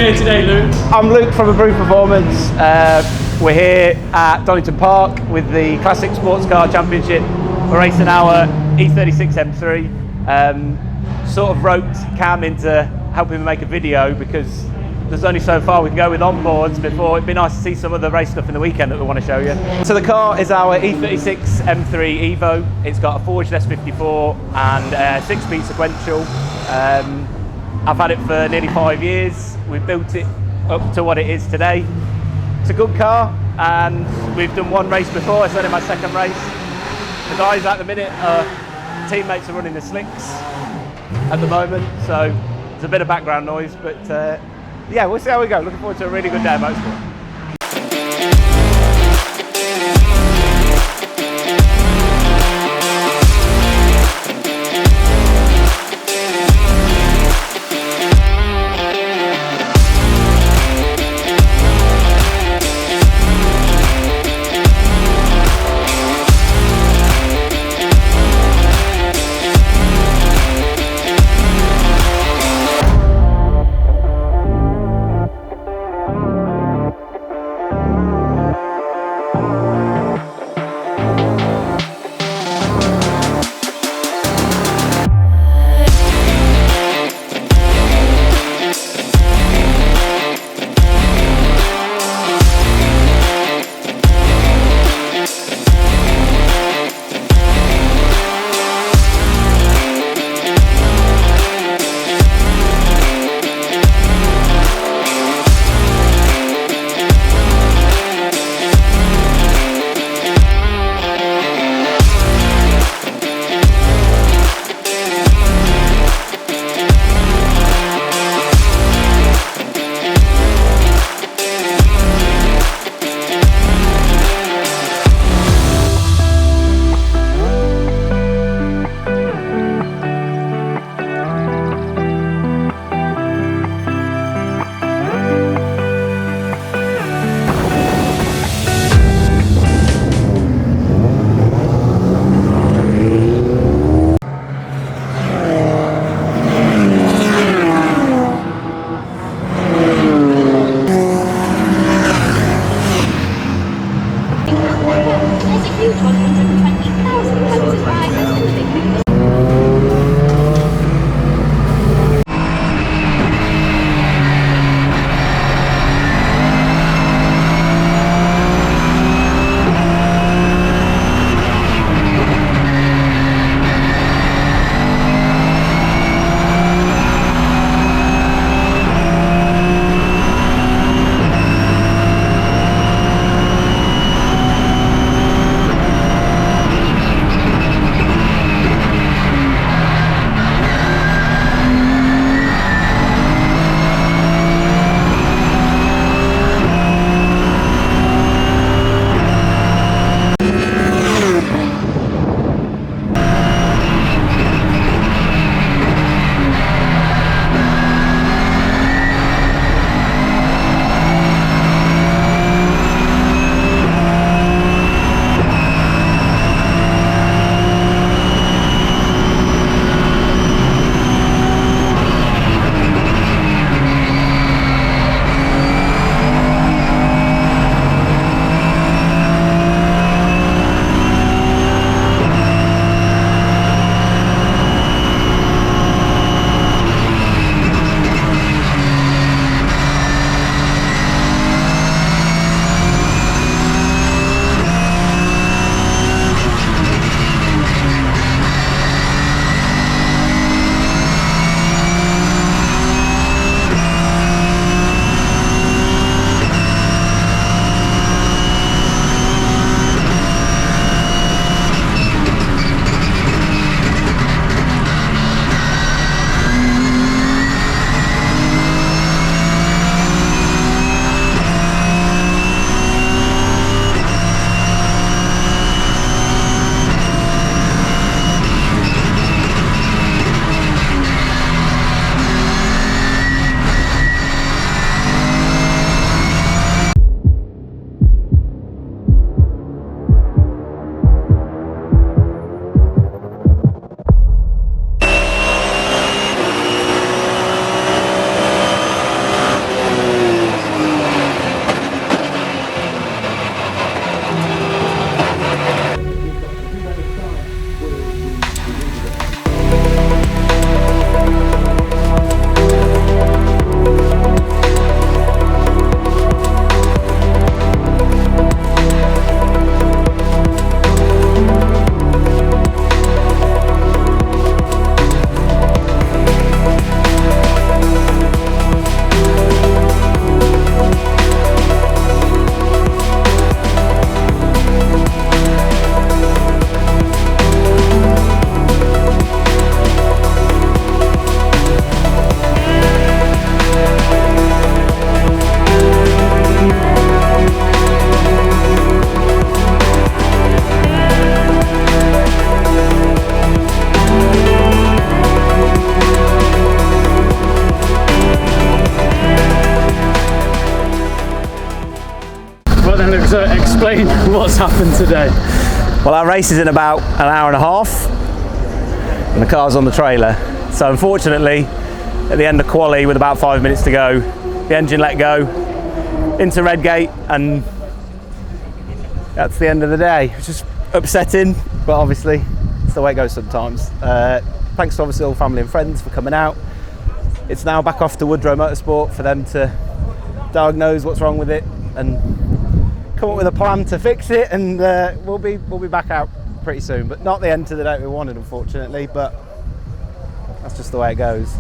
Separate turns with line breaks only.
here today, Luke?
I'm Luke from Brew Performance. We're here at Donington Park with the Classic Sports Car Championship. We're racing our E36 M3. Sort of roped Cam into helping me make a video because there's only so far we can go with onboards before. It'd be nice to see some of the race stuff in the weekend that we want to show you. So the car is our E36 M3 Evo. It's got a forged S54 and a 6-speed sequential. I've had it for nearly 5 years. We've built it up to what it is today. It's a good car, and we've done one race before. It's only my second race. The guys at the minute, teammates are running the slicks at the moment, so there's a bit of background noise, but yeah, we'll see how we go. Looking forward to a really good day of motorsport.
but then so explain what's happened today.
Well, our race is in about an hour and a half, and the car's on the trailer. So unfortunately, at the end of quali, with about 5 minutes to go, the engine let go into Redgate, and that's the end of the day. It's just upsetting, but obviously it's the way it goes sometimes. Thanks to obviously all family and friends for coming out. It's now back off to Woodrow Motorsport for them to diagnose what's wrong with it and come up with a plan to fix it, and we'll be back out pretty soon. But not the end of the day we wanted, unfortunately, but that's just the way it goes.